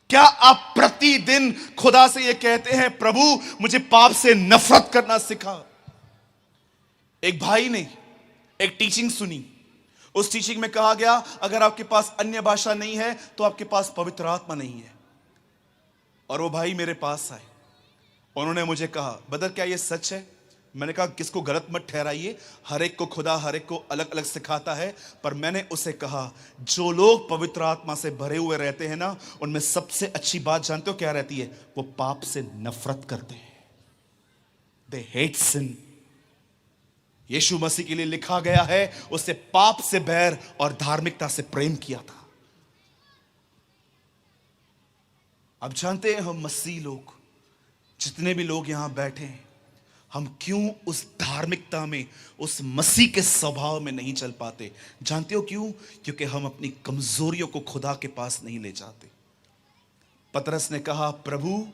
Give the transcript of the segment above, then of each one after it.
क्या आप प्रतिदिन खुदा से यह कहते हैं, प्रभु मुझे पाप से नफरत करना सिखा? एक भाई ने एक टीचिंग सुनी। उस टीचिंग में कहा गया, अगर आपके पास अन्य भाषा नहीं है तो आपके पास पवित्र आत्मा नहीं है। और वो भाई मेरे पास आए, उन्होंने मुझे कहा, ब्रदर क्या ये सच है? मैंने कहा, किसको गलत मत ठहराइए, हर एक को खुदा हर एक को अलग अलग सिखाता है। पर मैंने उसे कहा, जो लोग पवित्र आत्मा से भरे हुए रहते हैं ना, उनमें सबसे अच्छी बात जानते हो क्या रहती है? वो पाप से नफरत करते हैं। दे हेट सिन। यीशु मसीह के लिए लिखा गया है, उसने पाप से बैर और धार्मिकता से प्रेम किया था। अब जानते हैं हम मसीह लोग, जितने भी लोग यहां बैठे हैं, हम क्यों उस धार्मिकता में, उस मसीह के स्वभाव में नहीं चल पाते? जानते हो क्यों? क्योंकि हम अपनी कमजोरियों को खुदा के पास नहीं ले जाते। पतरस ने कहा, प्रभु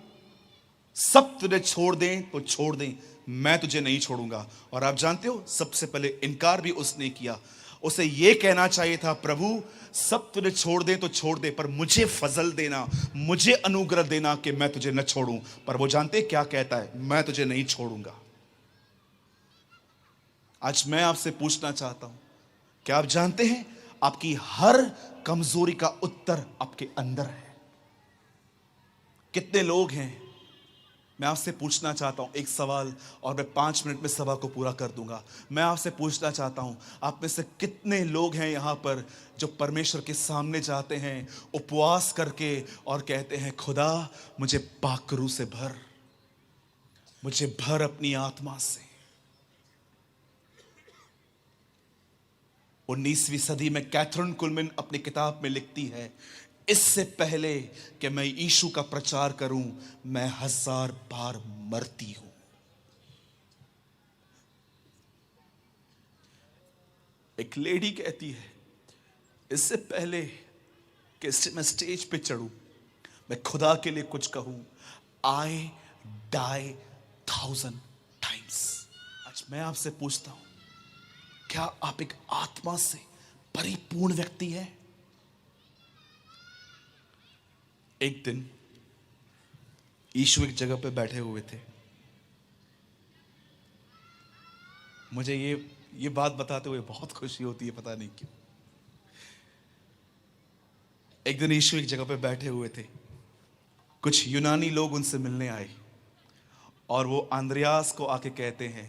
सब तुझे छोड़ दें तो छोड़ दें, मैं तुझे नहीं छोड़ूंगा। और आप जानते हो, सबसे पहले इनकार भी उसने किया। उसे यह कहना चाहिए था, प्रभु सब तुझे छोड़ दे तो छोड़ दे, पर मुझे फजल देना, मुझे अनुग्रह देना कि मैं तुझे न छोड़ूं। पर वो जानते क्या कहता है? मैं तुझे नहीं छोड़ूंगा। आज मैं आपसे पूछना चाहता हूं, क्या आप जानते हैं आपकी हर कमजोरी का उत्तर आपके अंदर है? कितने लोग हैं, मैं आपसे पूछना चाहता हूं एक सवाल, और मैं 5 मिनट में सभा को पूरा कर दूंगा। मैं आपसे पूछना चाहता हूं, आप में से कितने लोग हैं यहां पर जो परमेश्वर के सामने जाते हैं उपवास करके और कहते हैं, खुदा मुझे पाकरू से भर, मुझे भर अपनी आत्मा से। 19वीं सदी में कैथरीन कुलमिन अपनी किताब में लिखती है, इससे पहले कि मैं यीशु का प्रचार करूं, मैं 1000 बार मरती हूं। एक लेडी कहती है, इससे पहले कि मैं स्टेज पे चढ़ूं, मैं खुदा के लिए कुछ कहूं, आई डाई 1000 टाइम्स। आज मैं आपसे पूछता हूं, क्या आप एक आत्मा से परिपूर्ण व्यक्ति हैं? एक दिन यीशु एक जगह पे बैठे हुए थे। मुझे ये बात बताते हुए बहुत खुशी होती है, पता नहीं क्यों। एक दिन यीशु एक जगह पे बैठे हुए थे, कुछ यूनानी लोग उनसे मिलने आए और वो अंद्रयास को आके कहते हैं,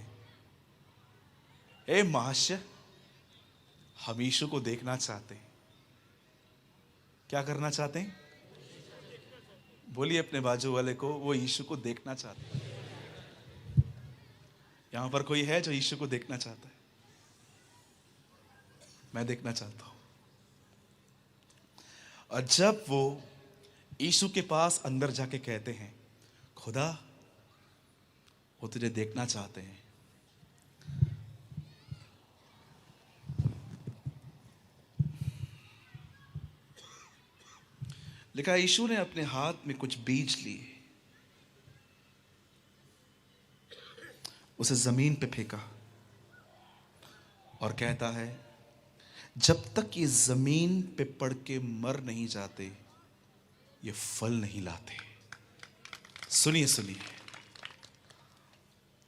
ए महाशय, हम यीशु को देखना चाहते हैं। क्या करना चाहते हैं? बोलिए अपने बाजू वाले को, वो यीशु को देखना चाहते हैं। यहां पर कोई है जो यीशु को देखना चाहता है? मैं देखना चाहता हूं। और जब वो यीशु के पास अंदर जाके कहते हैं, खुदा वो तुझे देखना चाहते हैं, लिखा यीशु ने अपने हाथ में कुछ बीज लिए, उसे जमीन पे फेंका और कहता है, जब तक ये जमीन पे पड़ के मर नहीं जाते, ये फल नहीं लाते। सुनिए सुनिए,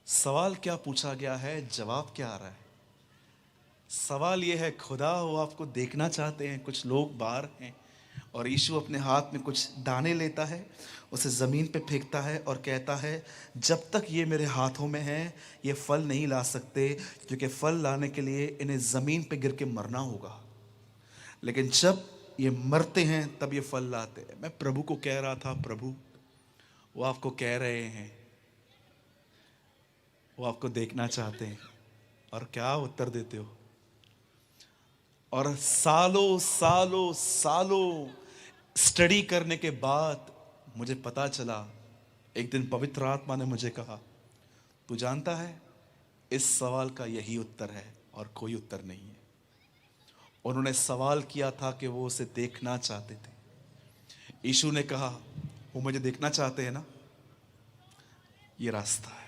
सवाल क्या पूछा गया है, जवाब क्या आ रहा है? सवाल यह है, खुदा वो आपको देखना चाहते हैं। कुछ लोग बाहर हैं और यीशु अपने हाथ में कुछ दाने लेता है, उसे ज़मीन पे फेंकता है और कहता है, जब तक ये मेरे हाथों में है ये फल नहीं ला सकते, क्योंकि फल लाने के लिए इन्हें ज़मीन पे गिर के मरना होगा। लेकिन जब ये मरते हैं तब ये फल लाते हैं। मैं प्रभु को कह रहा था, प्रभु वो आपको कह रहे हैं, वो आपको देखना चाहते हैं। और क्या उत्तर देते हो? और सालों सालों सालों स्टडी करने के बाद मुझे पता चला, एक दिन पवित्र आत्मा ने मुझे कहा, तू जानता है इस सवाल का यही उत्तर है और कोई उत्तर नहीं है। उन्होंने सवाल किया था कि वो उसे देखना चाहते थे। यीशु ने कहा, वो मुझे देखना चाहते हैं ना, ये रास्ता है।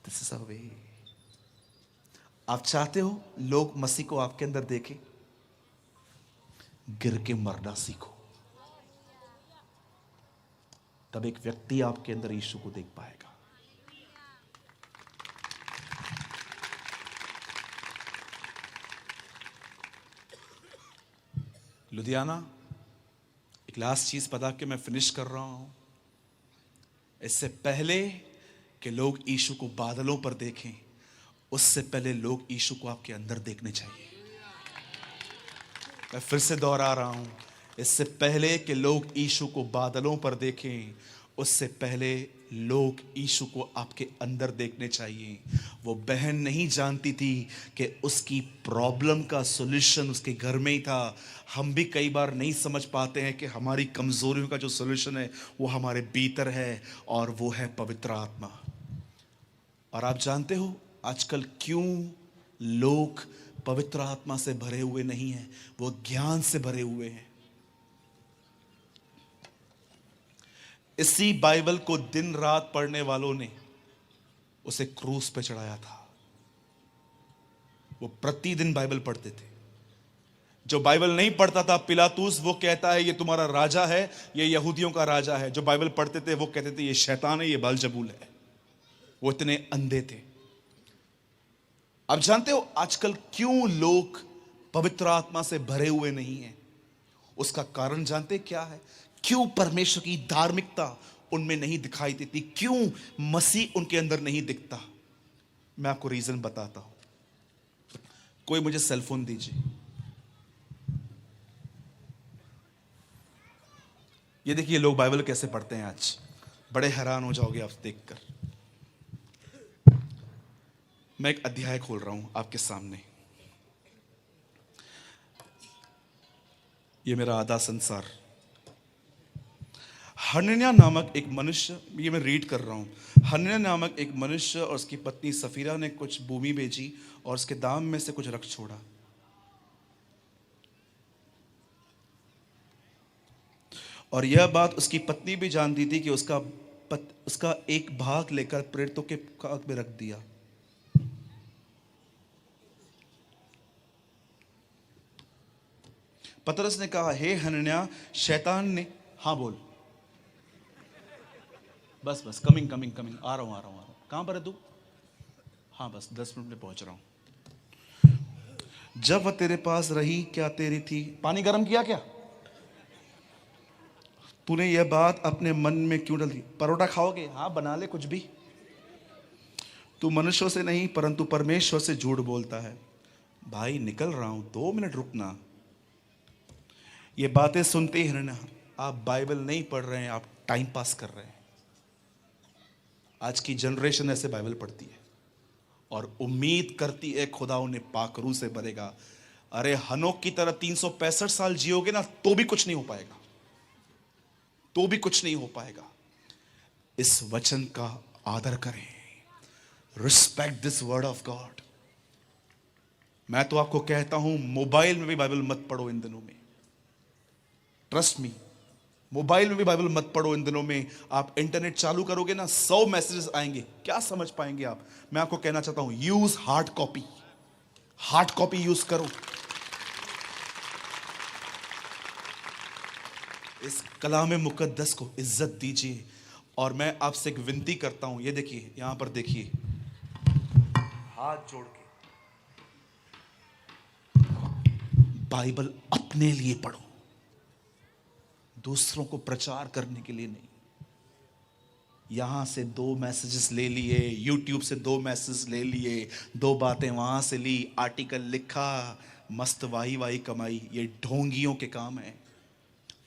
दिस इज अ वे। आप चाहते हो लोग मसीह को आपके अंदर देखें? गिर के मरना सीखो, तब एक व्यक्ति आपके अंदर यीशु को देख पाएगा। लुधियाना, एक लास्ट चीज बता के मैं फिनिश कर रहा हूं। इससे पहले कि लोग यीशु को बादलों पर देखें, उससे पहले लोग यीशु को आपके अंदर देखने चाहिए। मैं फिर से दोहरा रहा हूं, इससे पहले कि लोग यीशु को बादलों पर देखें, उससे पहले लोग यीशु को आपके अंदर देखने चाहिए। वो बहन नहीं जानती थी कि उसकी प्रॉब्लम का सॉल्यूशन उसके घर में ही था। हम भी कई बार नहीं समझ पाते हैं कि हमारी कमजोरियों का जो सॉल्यूशन है वो हमारे भीतर है, और वो है पवित्र आत्मा। और आप जानते हो आजकल क्यों लोग पवित्र आत्मा से भरे हुए नहीं हैं? वो ज्ञान से भरे हुए हैं। इसी बाइबल को दिन रात पढ़ने वालों ने उसे क्रूस पे चढ़ाया था। वो प्रतिदिन बाइबल पढ़ते थे। जो बाइबल नहीं पढ़ता था, पिलातूस, वो कहता है ये तुम्हारा राजा है, ये यहूदियों का राजा है। जो बाइबल पढ़ते थे वो कहते थे ये शैतान है, ये बालजबूल है। वो इतने अंधे थे। अब जानते हो आजकल क्यों लोग पवित्र आत्मा से भरे हुए नहीं हैं? उसका कारण जानते क्या है? क्यों परमेश्वर की धार्मिकता उनमें नहीं दिखाई देती? क्यों मसीह उनके अंदर नहीं दिखता? मैं आपको रीजन बताता हूं। कोई मुझे सेलफोन दीजिए। ये देखिए लोग बाइबल कैसे पढ़ते हैं आज, बड़े हैरान हो जाओगे आप देखकर। मैं एक अध्याय खोल रहा हूं आपके सामने। ये मेरा आधा संसार। हनन्याह नामक एक मनुष्य, ये मैं रीड कर रहा हूं। हनन्याह नामक एक मनुष्य और उसकी पत्नी सफीरा ने कुछ भूमि बेची और उसके दाम में से कुछ रख छोड़ा। और यह बात उसकी पत्नी भी जानती थी कि उसका एक भाग लेकर प्रेरितों के हाथ में रख दिया। पतरस ने कहा, हे हनन्याह, शैतान ने, हाँ बोल, बस कमिंग, आ रहा हूं। कहां पर है तू? हाँ बस 10 मिनट में पहुंच रहा हूं। जब वह तेरे पास रही, क्या तेरी थी? पानी गर्म किया क्या? तूने यह बात अपने मन में क्यों डाली? परोठा खाओगे? हाँ बना ले कुछ भी। तू मनुष्यों से नहीं परंतु परमेश्वर से झूठ बोलता है। भाई निकल रहा हूं, 2 मिनट रुकना। ये बातें सुनते ही हनन्याह, आप बाइबल नहीं पढ़ रहे हैं, आप टाइम पास कर रहे हैं। आज की जनरेशन ऐसे बाइबल पढ़ती है और उम्मीद करती है खुदा उन्हें पाक रूह से भरेगा। अरे हनोक की तरह 365 साल जियोगे ना तो भी कुछ नहीं हो पाएगा, तो भी कुछ नहीं हो पाएगा। इस वचन का आदर करें। Respect this word of God. मैं तो आपको कहता हूं मोबाइल में भी बाइबल मत पढ़ो इन दिनों में। ट्रस्ट मी, मोबाइल में भी बाइबल मत पढ़ो इन दिनों में। आप इंटरनेट चालू करोगे ना, 100 मैसेजेस आएंगे, क्या समझ पाएंगे आप? मैं आपको कहना चाहता हूं use hard copy. Hard copy use करो। इस कलाम मुकद्दस को इज्जत दीजिए। और मैं आपसे एक विनती करता हूं, ये देखिए, यहां पर देखिए, हाथ जोड़ के बाइबल अपने लिए पढ़ो, दूसरों को प्रचार करने के लिए नहीं। यहां से 2 मैसेजेस ले लिए, यूट्यूब से 2 मैसेज ले लिए, 2 बातें वहां से ली, आर्टिकल लिखा, मस्त वाही कमाई। ये ढोंगियों के काम है।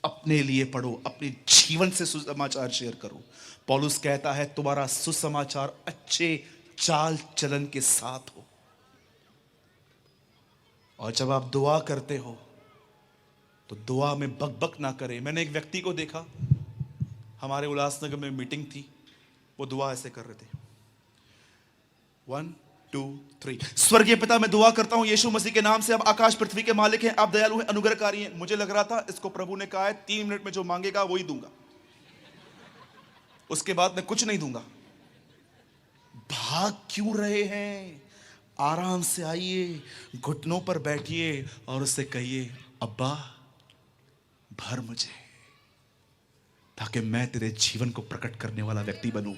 अपने लिए पढ़ो, अपने जीवन से सुसमाचार शेयर करो। पौलुस कहता है तुम्हारा सुसमाचार अच्छे चाल चलन के साथ हो। और जब आप दुआ करते हो तो दुआ में बकबक ना करें। मैंने एक व्यक्ति को देखा, हमारे उल्लासनगर में मीटिंग थी, वो दुआ ऐसे कर रहे थे, 1 2 3। स्वर्गीय पिता, मैं दुआ करता हूं यीशु मसीह के नाम से, आप आकाश पृथ्वी के मालिक हैं, आप दयालु हैं, अनुग्रहकारी हैं। मुझे लग रहा था इसको प्रभु ने कहा है 3 मिनट में जो मांगेगा वही दूंगा, उसके बाद मैं कुछ नहीं दूंगा। भाग क्यों रहे हैं? आराम से आइए, घुटनों पर बैठिए और उससे कहिए, अब्बा भर मुझे, ताकि मैं तेरे जीवन को प्रकट करने वाला व्यक्ति बनूं।